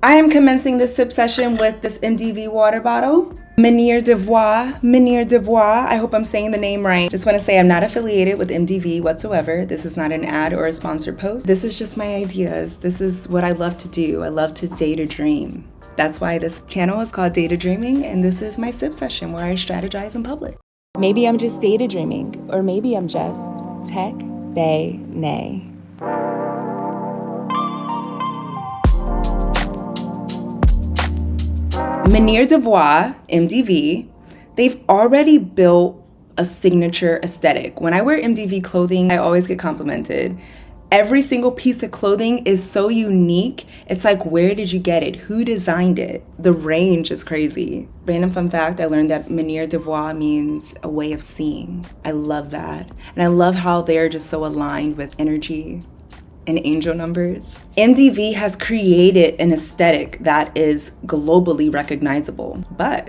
I am commencing this sip session with this MDV water bottle. Manière De Voir, Manière De Voir. I hope I'm saying the name right. Just want to say I'm not affiliated with MDV whatsoever. This is not an ad or a sponsored post. This is just my ideas. This is what I love to do. I love to data dream. That's why this channel is called Data Dreaming, and this is my sip session where I strategize in public. Maybe I'm just data dreaming, or maybe I'm just tech bay nay. Manière De Voir, MDV, they've already built a signature aesthetic. When I wear MDV clothing, I always get complimented. Every single piece of clothing is so unique. It's like, where did you get it? Who designed it? The range is crazy. Random fun fact, I learned that Manière De Voir means a way of seeing. I love that. And I love how they're just so aligned with energy and angel numbers. MDV has created an aesthetic that is globally recognizable. But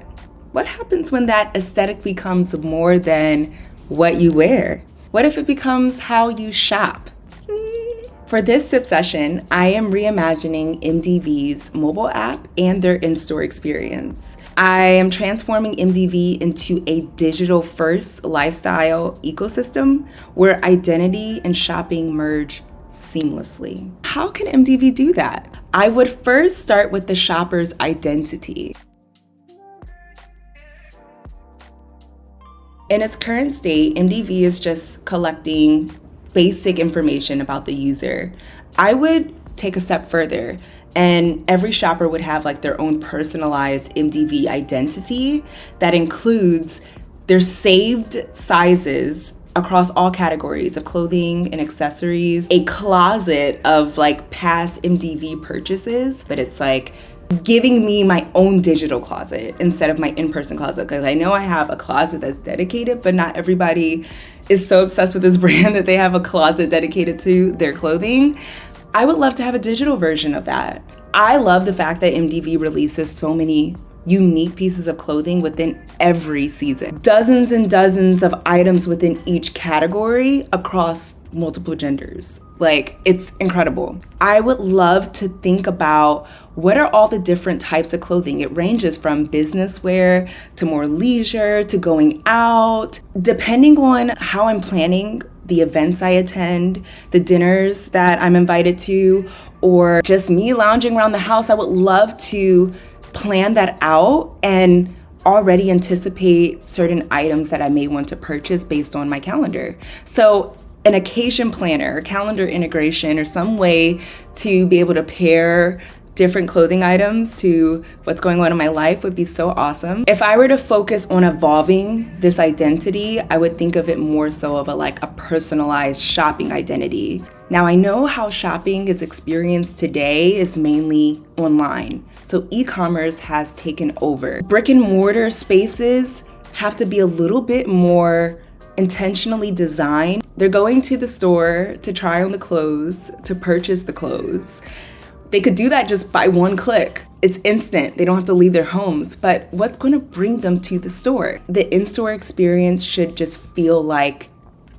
what happens when that aesthetic becomes more than what you wear? What if it becomes how you shop? For this sip session, I am reimagining MDV's mobile app and their in-store experience. I am transforming MDV into a digital-first lifestyle ecosystem where identity and shopping merge seamlessly. How can MDV do that? I would first start with the shopper's identity. In its current state, MDV is just collecting basic information about the user. I would take a step further, and every shopper would have like their own personalized MDV identity that includes their saved sizes across all categories of clothing and accessories, a closet of like past MDV purchases, but it's like giving me my own digital closet instead of my in-person closet, because I know I have a closet that's dedicated, but not everybody is so obsessed with this brand that they have a closet dedicated to their clothing. I would love to have a digital version of that. I love the fact that MDV releases so many unique pieces of clothing within every season. Dozens and dozens of items within each category across multiple genders. Like, it's incredible. I would love to think about what are all the different types of clothing. It ranges from business wear to more leisure to going out. Depending on how I'm planning the events I attend, the dinners that I'm invited to, or just me lounging around the house, I would love to plan that out and already anticipate certain items that I may want to purchase based on my calendar. So an occasion planner, calendar integration, or some way to be able to pair different clothing items to what's going on in my life would be so awesome. If I were to focus on evolving this identity, I would think of it more so of a personalized shopping identity. Now, I know how shopping is experienced today is mainly online. So e-commerce has taken over. Brick and mortar spaces have to be a little bit more intentionally designed. They're going to the store to try on the clothes, to purchase the clothes. They could do that just by one click. It's instant. They don't have to leave their homes. But what's going to bring them to the store? The in-store experience should just feel like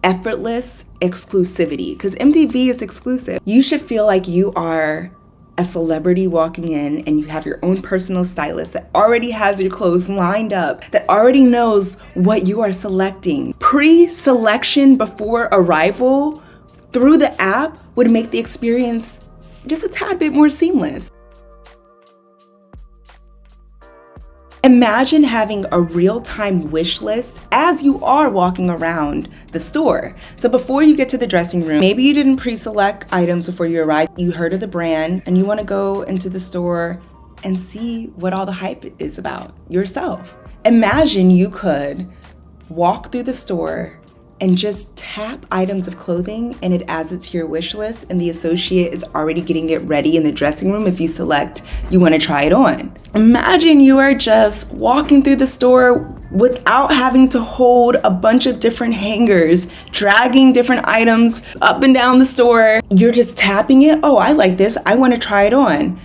effortless exclusivity, because MDV is exclusive. You should feel like you are a celebrity walking in and you have your own personal stylist that already has your clothes lined up, that already knows what you are selecting. Pre-selection before arrival through the app would make the experience just a tad bit more seamless. Imagine having a real-time wish list as you are walking around the store. So before you get to the dressing room, maybe you didn't pre-select items before you arrived. You heard of the brand and you want to go into the store and see what all the hype is about yourself. Imagine you could walk through the store and just tap items of clothing and it adds it to your wish list, and the associate is already getting it ready in the dressing room if you select you want to try it on. Imagine you are just walking through the store without having to hold a bunch of different hangers, dragging different items up and down the store. You're just tapping it. Oh, I like this. I want to try it on.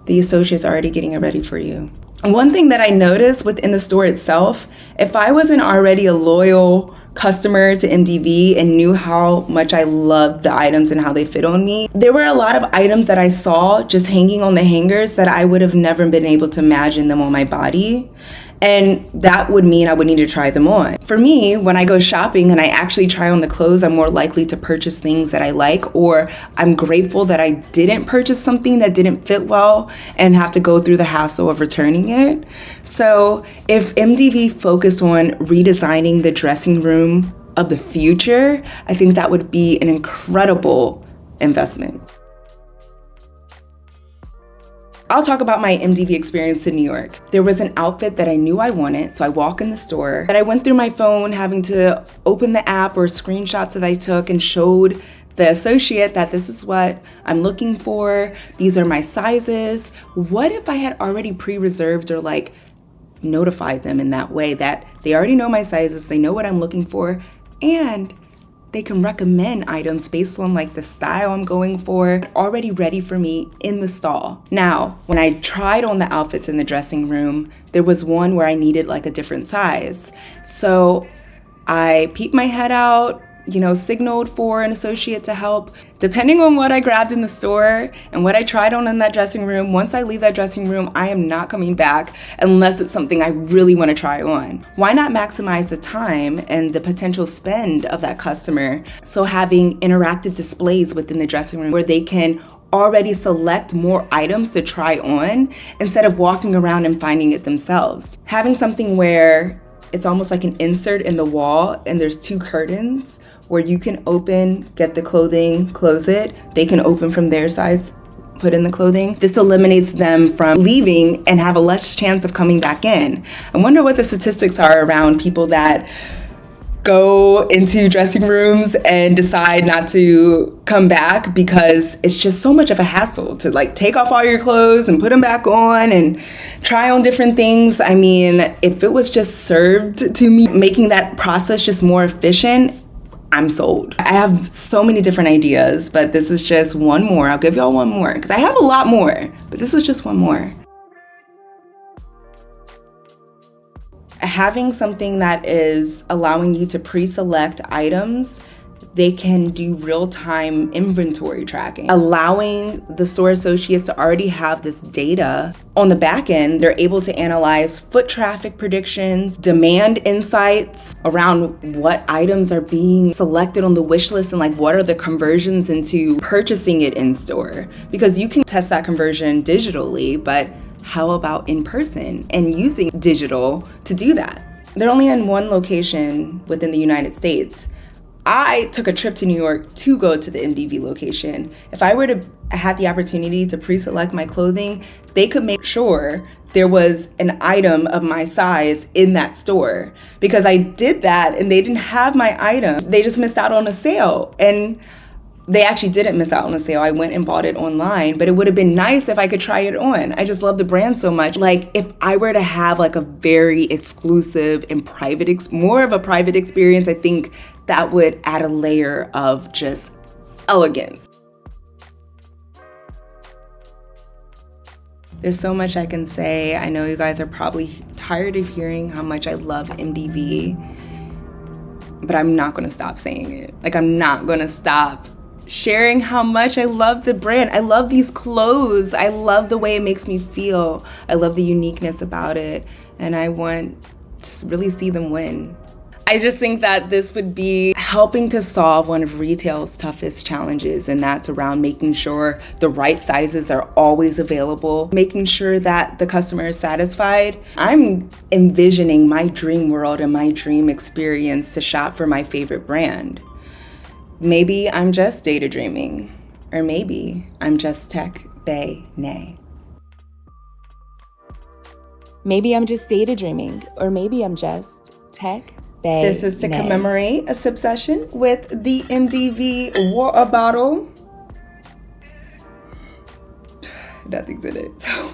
The associate's already getting it ready for you. One thing that I noticed within the store itself, if I wasn't already a loyal customer to MDV and knew how much I loved the items and how they fit on me. There were a lot of items that I saw just hanging on the hangers that I would have never been able to imagine them on my body. And that would mean I would need to try them on. For me, when I go shopping and I actually try on the clothes, I'm more likely to purchase things that I like, or I'm grateful that I didn't purchase something that didn't fit well and have to go through the hassle of returning it. So if MDV focused on redesigning the dressing room of the future, I think that would be an incredible investment. I'll talk about my MDV experience in New York. There was an outfit that I knew I wanted, so I walk in the store, and I went through my phone having to open the app or screenshots that I took and showed the associate that this is what I'm looking for, these are my sizes. What if I had already pre-reserved or notified them in that way that they already know my sizes, they know what I'm looking for, and they can recommend items based on the style I'm going for, already ready for me in the stall. Now, when I tried on the outfits in the dressing room, there was one where I needed a different size. So I peeked my head out, signaled for an associate to help. Depending on what I grabbed in the store and what I tried on in that dressing room, once I leave that dressing room, I am not coming back unless it's something I really want to try on. Why not maximize the time and the potential spend of that customer? So having interactive displays within the dressing room where they can already select more items to try on instead of walking around and finding it themselves. Having something where it's almost like an insert in the wall and there's two curtains where you can open, get the clothing, close it. They can open from their size, put in the clothing. This eliminates them from leaving and have a less chance of coming back in. I wonder what the statistics are around people that go into dressing rooms and decide not to come back because it's just so much of a hassle to take off all your clothes and put them back on and try on different things. I mean, if it was just served to me, making that process just more efficient, I'm sold. I have so many different ideas, but this is just one more. I'll give y'all one more because I have a lot more, but this is just one more. Having something that is allowing you to pre-select items, they can do real-time inventory tracking, allowing the store associates to already have this data. On the back end, they're able to analyze foot traffic predictions, demand insights around what items are being selected on the wish list and what are the conversions into purchasing it in store. Because you can test that conversion digitally, but how about in person and using digital to do that? They're only in one location within the United States. I took a trip to New York to go to the MDV location. If I were to have the opportunity to pre-select my clothing, they could make sure there was an item of my size in that store. Because I did that and they didn't have my item. They just missed out on a sale. And they actually didn't miss out on a sale. I went and bought it online, but it would have been nice if I could try it on. I just love the brand so much. If I were to have a very exclusive and private, more of a private experience, I think that would add a layer of just elegance. There's so much I can say. I know you guys are probably tired of hearing how much I love MDV, but I'm not gonna stop saying it. I'm not gonna stop sharing how much I love the brand. I love these clothes. I love the way it makes me feel. I love the uniqueness about it. And I want to really see them win. I just think that this would be helping to solve one of retail's toughest challenges, and that's around making sure the right sizes are always available, making sure that the customer is satisfied. I'm envisioning my dream world and my dream experience to shop for my favorite brand. Maybe I'm just data dreaming, or maybe I'm just tech bae nay. Maybe I'm just data dreaming, or maybe I'm just tech bae. This is to commemorate a sip session with the MDV water bottle. Nothing's in it, so